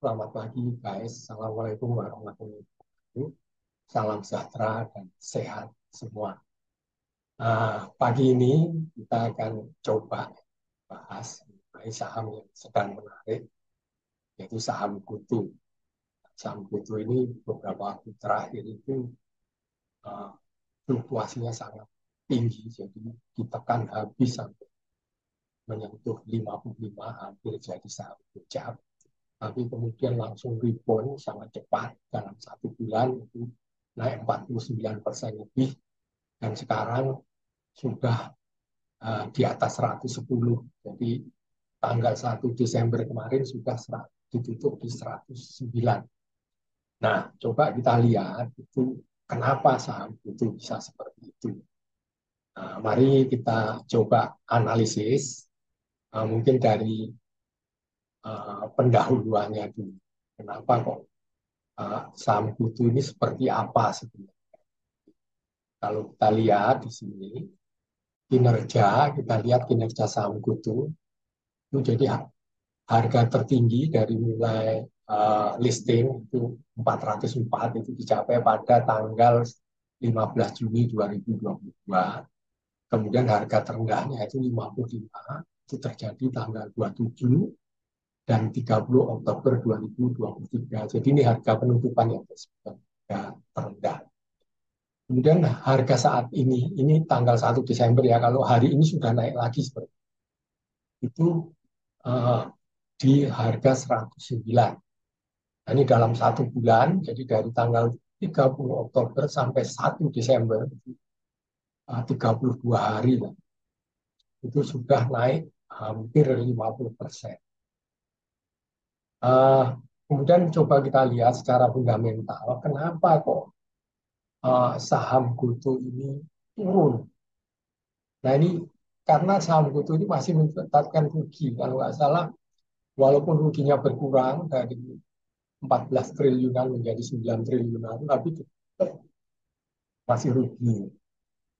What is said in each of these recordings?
Selamat pagi guys. Assalamualaikum warahmatullahi wabarakatuh. Salam sejahtera dan sehat semua. Pagi ini kita akan coba bahas mengenai saham yang sedang menarik, yaitu saham Kutu. Saham Kutu ini beberapa waktu terakhir itu uh, fluktuasinya sangat tinggi, jadi ditekan habis sampai menyentuh 55, hampir jadi saham puncak. Tapi kemudian langsung rebound sangat cepat dalam 1 bulan itu naik 49% lebih, dan sekarang sudah di atas 110. Jadi tanggal 1 Desember kemarin sudah ditutup di 109. Nah, coba kita lihat itu kenapa saham itu bisa seperti itu. Nah, mari kita coba analisis, mungkin dari pendahuluannya dulu. Kenapa kok saham kutu ini seperti apa sebenarnya? Kalau kita lihat di sini kita lihat kinerja saham kutu itu, jadi harga tertinggi dari mulai listing itu 404 itu dicapai pada tanggal 15 Juni 2022. Kemudian harga terendahnya itu 55, itu terjadi tanggal 27 dan 30 Oktober 2023. Jadi ini harga penutupan yang disebut harga terendah. Kemudian harga saat ini tanggal 1 Desember ya, kalau hari ini sudah naik lagi seperti itu, uh, di harga 109. Nah, ini dalam 1 bulan, jadi dari tanggal 30 Oktober sampai 1 Desember, 32 hari lah, itu sudah naik hampir 50%. Kemudian coba kita lihat secara fundamental, kenapa kok saham GoTo ini turun. Nah ini karena saham GoTo ini masih mencatatkan rugi. Kalau nggak salah, walaupun ruginya berkurang dari 14 triliunan menjadi 9 triliunan, tapi tetap masih rugi.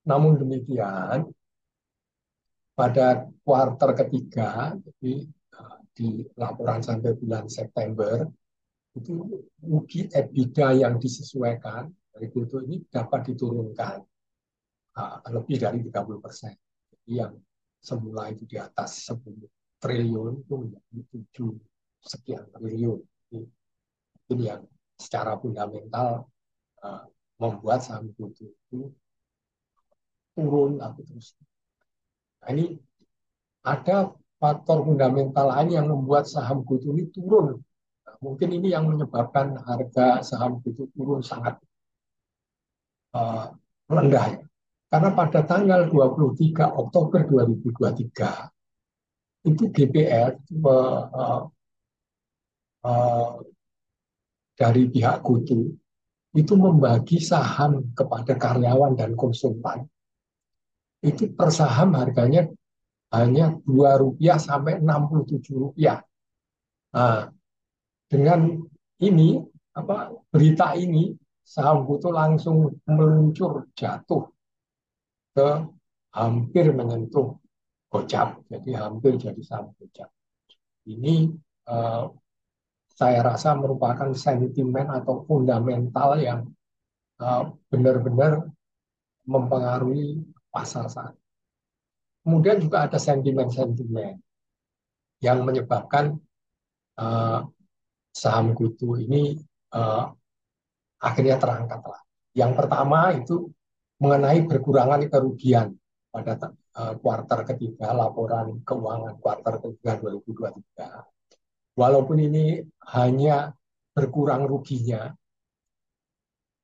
Namun demikian, pada kuartal ketiga, jadi di laporan sampai bulan September, itu rugi EBITDA yang disesuaikan dari GoTo ini dapat diturunkan lebih dari 30%. Jadi yang semula itu di atas 10 triliun itu menjadi 7 sekian triliun. Jadi, ini yang secara fundamental membuat saham GoTo itu turun tapi terus. Nah, ini ada faktor fundamental lain yang membuat saham GoTo ini turun. Nah, mungkin ini yang menyebabkan harga saham GoTo turun sangat uh, rendah ya. Karena pada tanggal 23 Oktober 2023 itu GPR uh, dari pihak GoTo itu membagi saham kepada karyawan dan konsultan. Itu per saham harganya hanya Rp2 sampai Rp67. Nah, dengan ini berita ini, saham GoTo langsung meluncur jatuh ke hampir menyentuh gocap, jadi hampir jadi saham gocap. Ini uh, saya rasa merupakan sentimen atau fundamental yang benar-benar mempengaruhi pasar saat. Kemudian juga ada sentimen-sentimen yang menyebabkan uh, saham GoTo ini uh, akhirnya terangkat lah. Yang pertama itu mengenai berkurangan kerugian pada kuartal ketiga, laporan keuangan kuartal ketiga 2023. Walaupun ini hanya berkurang ruginya,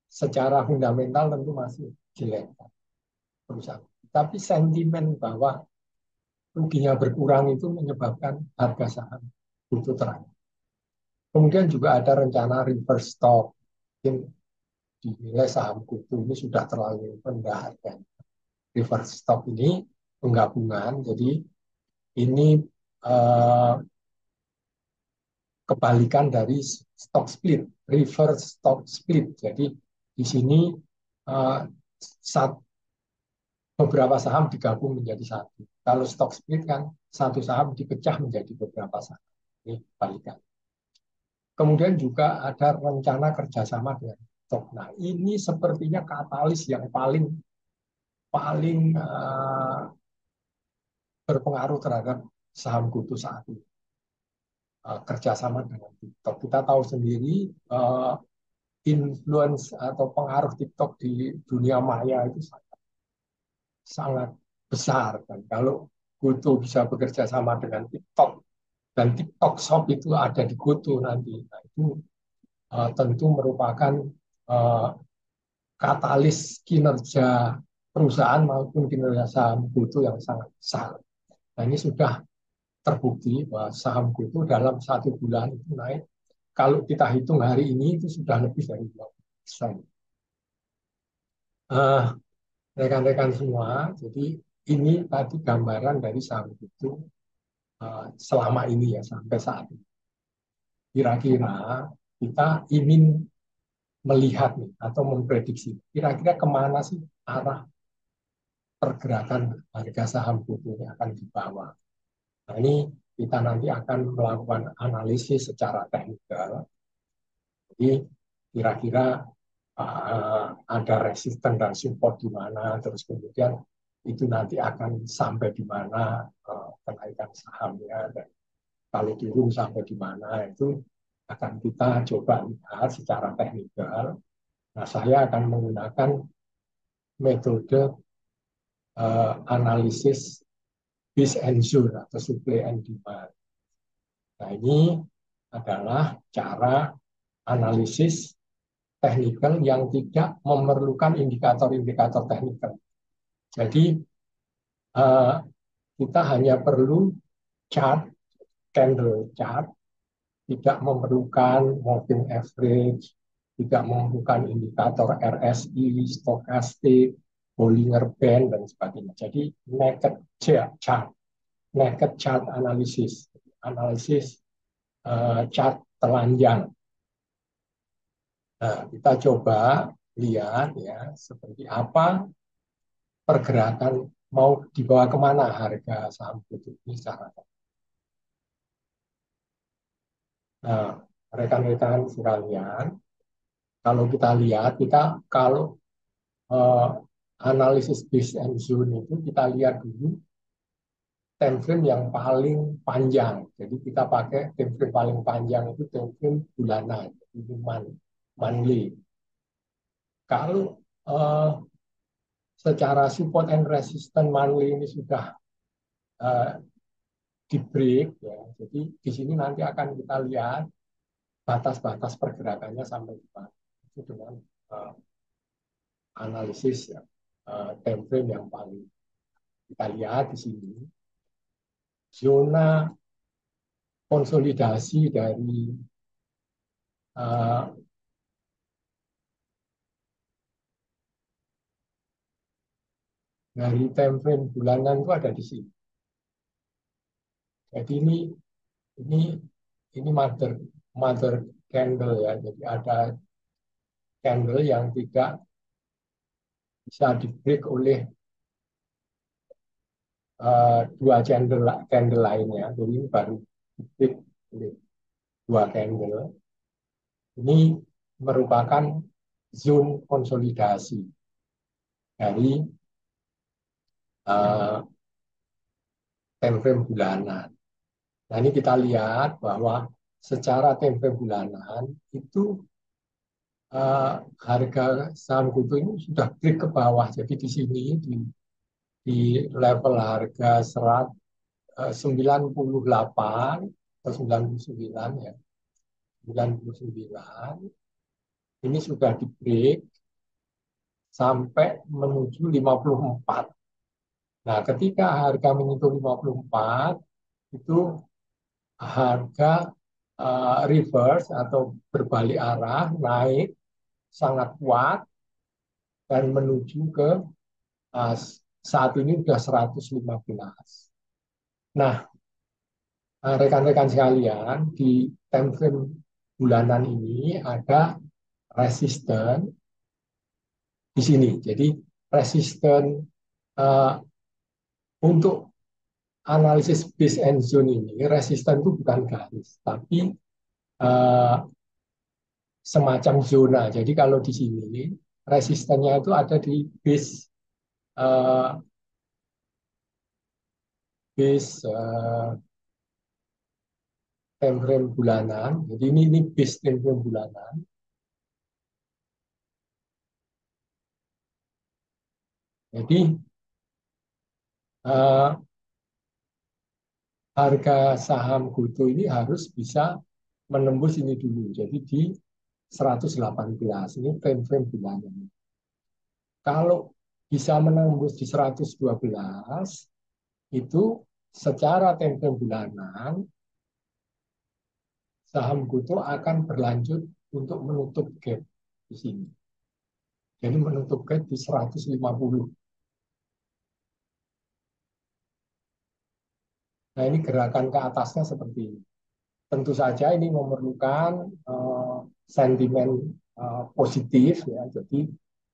secara fundamental tentu masih jelek perusahaan. Tapi sentimen bahwa ruginya berkurang itu menyebabkan harga saham itu terang. Kemudian juga ada rencana reverse stock. Mungkin dinilai saham GoTo ini sudah terlalu rendah harganya. Reverse stock ini penggabungan, jadi ini eh, kebalikan dari stock split, reverse stock split. Jadi di sini eh, beberapa saham digabung menjadi satu. Kalau stock split kan satu saham dipecah menjadi beberapa saham. Ini kebalikan. Kemudian juga ada rencana kerjasama dengan TikTok. Nah, ini sepertinya katalis yang paling paling berpengaruh terhadap saham GoTo saat ini. Kerjasama dengan TikTok. Kita tahu sendiri influence atau pengaruh TikTok di dunia maya itu sangat besar. Dan kalau GoTo bisa bekerja sama dengan TikTok dan TikTok Shop itu ada di GoTo nanti, nah itu tentu merupakan uh, katalis kinerja perusahaan maupun kinerja saham GoTo yang sangat besar. Nah ini sudah terbukti bahwa saham GoTo dalam 1 bulan itu naik. Kalau kita hitung hari ini itu sudah lebih dari 20%. Rekan-rekan semua, jadi ini tadi gambaran dari saham GoTo selama ini ya sampai saat ini. Kira-kira kita ingin melihat nih atau memprediksi kira-kira kemana sih arah pergerakan harga saham GoTo ini akan dibawa. Nah ini kita nanti akan melakukan analisis secara teknikal. Jadi kira-kira ada resisten dan support di mana, terus kemudian itu nanti akan sampai di mana kenaikan sahamnya, dan kalau turun sampai di mana itu akan kita coba lihat secara teknikal. Nah, saya akan menggunakan metode analisis Bis and Zone atau supply and demand. Nah, ini adalah cara analisis teknikal yang tidak memerlukan indikator-indikator teknikal. Jadi kita hanya perlu chart, candle chart, tidak memerlukan moving average, tidak memerlukan indikator RSI, stokastik, Bollinger Band, dan sebagainya. Jadi naked chart analysis, analisis chart telanjang. Nah, kita coba lihat ya seperti apa pergerakan mau dibawa kemana harga saham GoTo ini secara. Nah, rekan-rekan sekalian, kalau kita lihat, kita kalau uh, analisis base and zone itu kita lihat dulu time frame yang paling panjang. Jadi kita pakai time frame paling panjang itu time frame bulanan, itu monthly. Kalau secara support and resistance monthly ini sudah uh, di break, ya. Jadi di sini nanti akan kita lihat batas-batas pergerakannya sampai di mana. Itu dengan analisis ya, time frame yang paling kita lihat di sini. Zona konsolidasi uh, dari time frame bulanan itu ada di sini. Jadi ini ini mother candle ya. Jadi ada candle yang tidak bisa di break oleh dua candle lainnya. Jadi ini baru di break oleh dua candle. Ini merupakan zone konsolidasi dari time frame bulanan. Nah ini kita lihat bahwa secara time frame bulanan itu harga saham GoTo ini sudah break ke bawah. Jadi di sini di level harga 98 atau 99 ya. 99 ini sudah di break sampai menuju 54. Nah, ketika harga menyentuh 54 itu harga reverse atau berbalik arah naik sangat kuat dan menuju ke saat ini sudah 115. Nah, rekan-rekan sekalian, di time frame bulanan ini ada resisten di sini. Jadi resisten untuk analisis base and zone ini, resisten itu bukan garis, tapi eh, semacam zona. Jadi kalau di sini resistennya itu ada di eh, time frame bulanan. Jadi ini base time frame bulanan. Jadi eh, harga saham GoTo ini harus bisa menembus ini dulu. Jadi di 118 ini time frame bulanan. Kalau bisa menembus di 112 itu secara time frame bulanan saham GoTo akan berlanjut untuk menutup gap di sini. Jadi menutup gap di 150. Nah, ini gerakan ke atasnya seperti ini. Tentu saja ini memerlukan sentimen positif ya. Jadi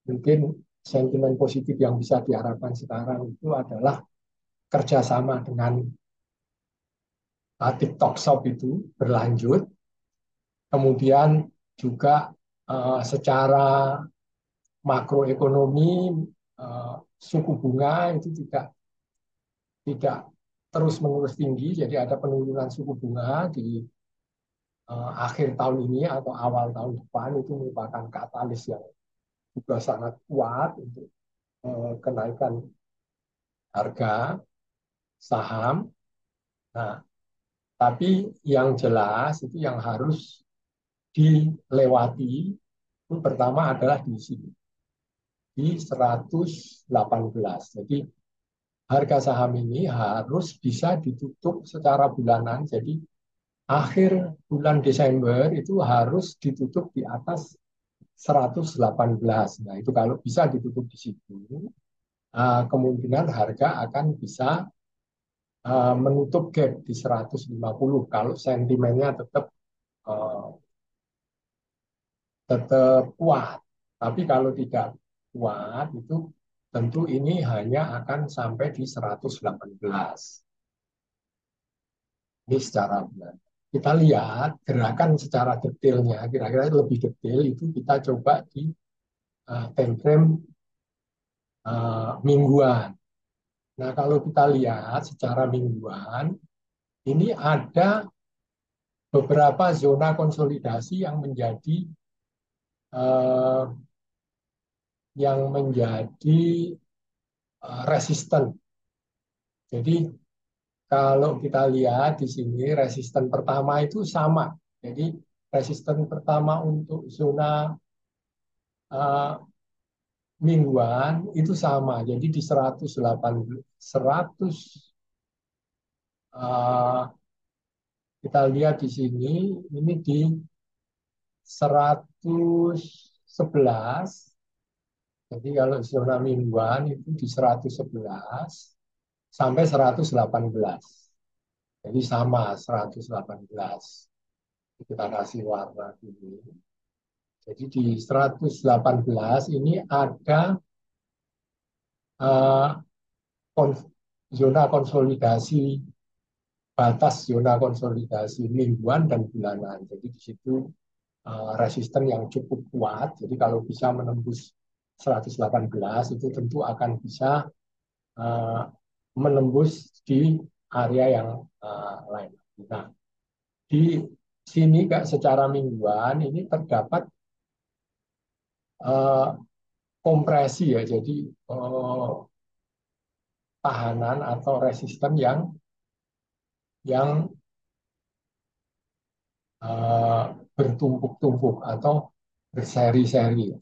mungkin sentimen positif yang bisa diharapkan sekarang itu adalah kerjasama dengan TikTok Shop itu berlanjut. Kemudian juga secara makroekonomi suku bunga itu tidak tidak terus menerus tinggi, jadi ada penurunan suku bunga di akhir tahun ini atau awal tahun depan itu merupakan katalis yang juga sangat kuat untuk kenaikan harga saham. Nah, tapi yang jelas itu yang harus dilewati itu pertama adalah di sini di 118. Jadi harga saham ini harus bisa ditutup secara bulanan. Jadi akhir bulan Desember itu harus ditutup di atas 118. Nah, itu kalau bisa ditutup di situ, kemungkinan harga akan bisa menutup gap di 150 kalau sentimennya uh, tetap kuat. Tapi kalau tidak kuat itu tentu ini hanya akan sampai di 118. Ini secara bulan. Kita lihat gerakan secara detailnya, kira-kira lebih detail itu kita coba di time frame mingguan. Nah, kalau kita lihat secara mingguan, ini ada beberapa zona konsolidasi uh, yang menjadi resisten. Jadi kalau kita lihat di sini resisten pertama itu sama. Jadi resisten pertama untuk zona uh, mingguan itu sama. Jadi di 108 100 uh, kita lihat di sini ini di 111. Jadi kalau zona mingguan itu di 111 sampai 118. Jadi sama 118. Kita kasih warna ini. Jadi di 118 ini ada uh, zona konsolidasi, batas zona konsolidasi mingguan dan bulanan. Jadi di situ resisten yang cukup kuat. Jadi kalau bisa menembus 118 itu tentu akan bisa uh, menembus di area yang lain. Nah, di sini secara mingguan ini terdapat uh, kompresi ya, jadi tahanan atau resisten yang bertumpuk-tumpuk atau berseri-seri.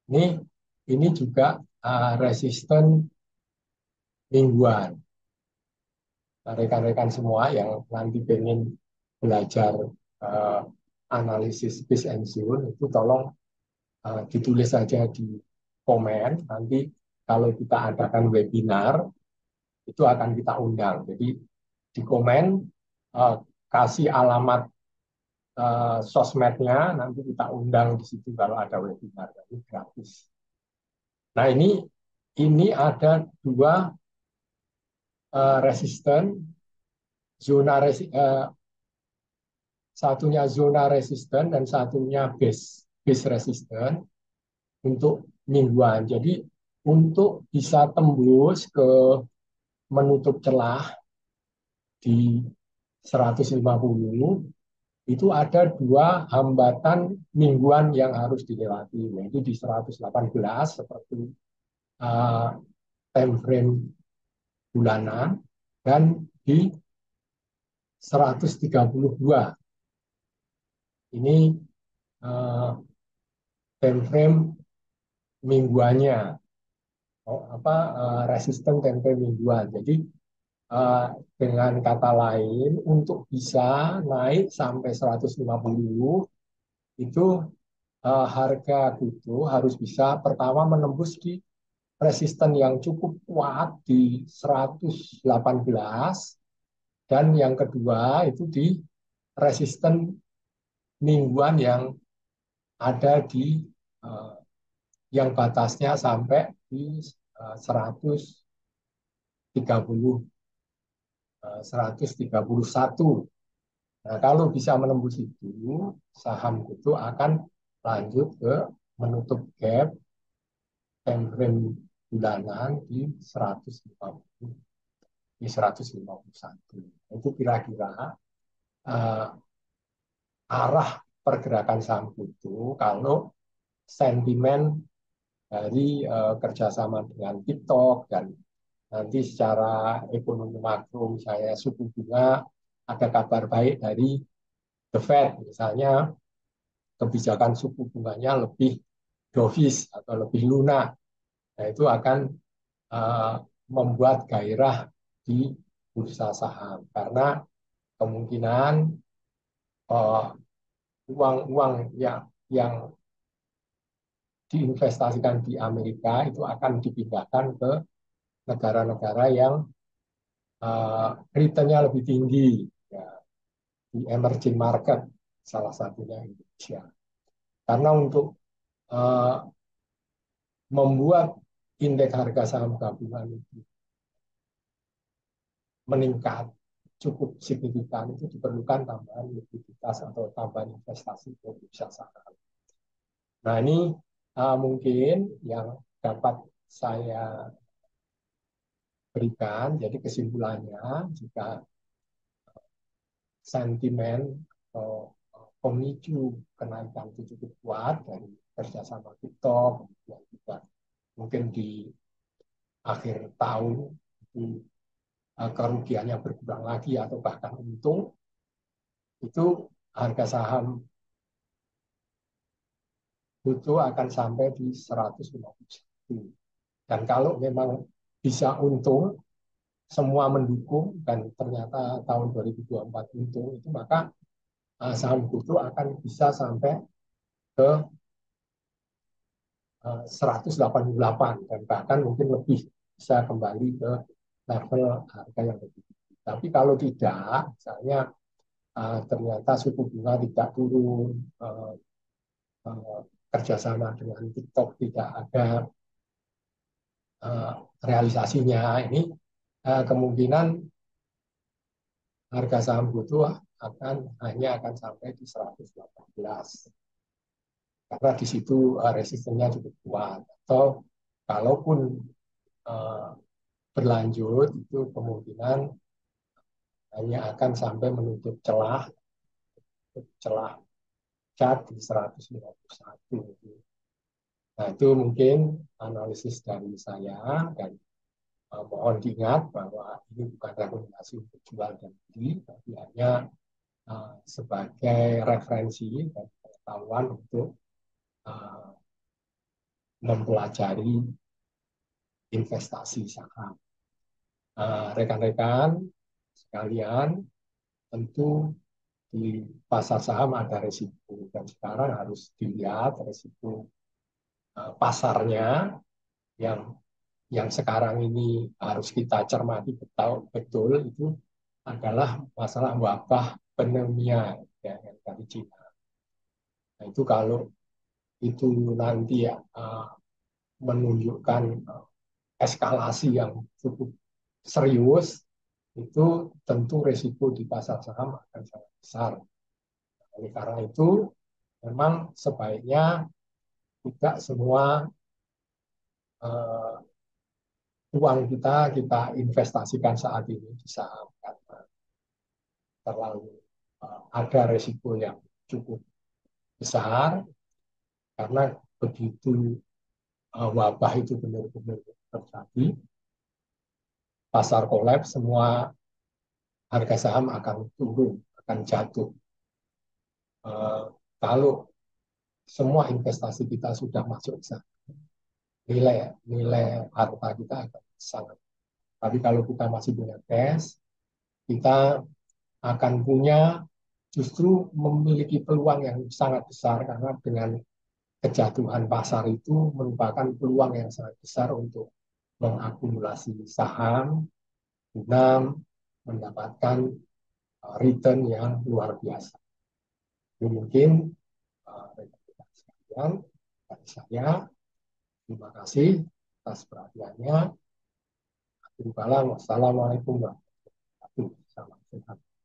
Ini ini juga resisten mingguan. Nah, rekan-rekan semua yang nanti pengen belajar uh, analisis Bis and Zone itu tolong ditulis saja di komen. Nanti kalau kita adakan webinar itu akan kita undang. Jadi di komen uh, kasih alamat sosmednya, nanti kita undang di situ kalau ada webinar. Ini gratis. Nah, ini ada dua resisten zona satunya zona resisten dan satunya base resisten untuk mingguan. Jadi untuk bisa tembus ke menutup celah di 150 itu ada dua hambatan mingguan yang harus dilewati, yaitu di 118 seperti uh, time frame bulanan dan di 132 ini uh, time frame mingguannya, resisten time frame mingguan. Jadi uh, dengan kata lain untuk bisa naik sampai 150 itu harga kutu harus bisa pertama menembus di resisten yang cukup kuat di 118 dan yang kedua itu di resisten mingguan yang ada di uh, yang batasnya sampai di 130 131. Nah, kalau bisa menembus itu, saham itu akan lanjut ke menutup gap time frame bulanan di 150 di 151. Itu kira-kira uh, arah pergerakan saham itu kalau sentimen dari kerjasama dengan TikTok dan nanti secara ekonomi makro misalnya suku bunga ada kabar baik dari The Fed misalnya kebijakan suku bunganya lebih dovish atau lebih lunak. Nah, itu akan uh, membuat gairah di bursa saham karena kemungkinan uh, uang-uang yang diinvestasikan di Amerika itu akan dipindahkan ke negara-negara yang return-nya lebih tinggi ya, di emerging market salah satunya Indonesia. Karena untuk uh, membuat indeks harga saham gabungan itu meningkat cukup signifikan itu diperlukan tambahan likuiditas atau tambahan investasi ke bursa saham. Nah ini mungkin yang dapat saya berikan. Jadi kesimpulannya jika sentimen atau pemicu kenaikan itu cukup kuat dari kerjasama TikTok, kemudian juga mungkin di akhir tahun itu kerugiannya berkurang lagi atau bahkan untung, itu harga saham itu akan sampai di 151. Dan kalau memang bisa untung, semua mendukung dan ternyata tahun 2024 untung itu maka saham itu akan bisa sampai ke 188 dan bahkan mungkin lebih bisa kembali ke level harga yang lebih tinggi. Tapi kalau tidak, misalnya ternyata suku bunga tidak turun, kerjasama dengan TikTok tidak ada realisasinya, ini kemungkinan harga saham butuh hanya akan sampai di 118 karena di situ resistennya cukup kuat atau kalaupun uh, berlanjut itu kemungkinan hanya akan sampai menutup celah cat di 151. Nah itu mungkin analisis dari saya dan mohon diingat bahwa ini bukan rekomendasi untuk jual dan beli tapi hanya sebagai referensi dan pengetahuan untuk uh, mempelajari investasi saham. Rekan-rekan sekalian, tentu di pasar saham ada resiko dan sekarang harus dilihat resiko pasarnya yang sekarang ini harus kita cermati betul, betul itu adalah masalah wabah pneumonia ya, yang dari Cina. Nah, itu kalau itu nanti ya, menunjukkan eskalasi yang cukup serius, itu tentu resiko di pasar saham akan sangat besar. Oleh karena itu, memang sebaiknya tidak semua uh, uang kita kita investasikan saat ini di saham karena terlalu ada resiko yang cukup besar karena begitu wabah itu benar-benar terjadi, pasar kolaps, semua harga saham akan turun, akan jatuh. Kalau semua investasi kita sudah masuk ke sana, nilai nilai harta kita akan sangat. Tapi kalau kita masih punya cash, kita akan punya justru memiliki peluang yang sangat besar karena dengan kejatuhan pasar itu merupakan peluang yang sangat besar untuk mengakumulasi saham guna mendapatkan return yang luar biasa. Ini mungkin rekan-rekan sekalian dari saya. Terima kasih atas perhatiannya. Wassalamualaikum warahmatullahi wabarakatuh. Salam sehat.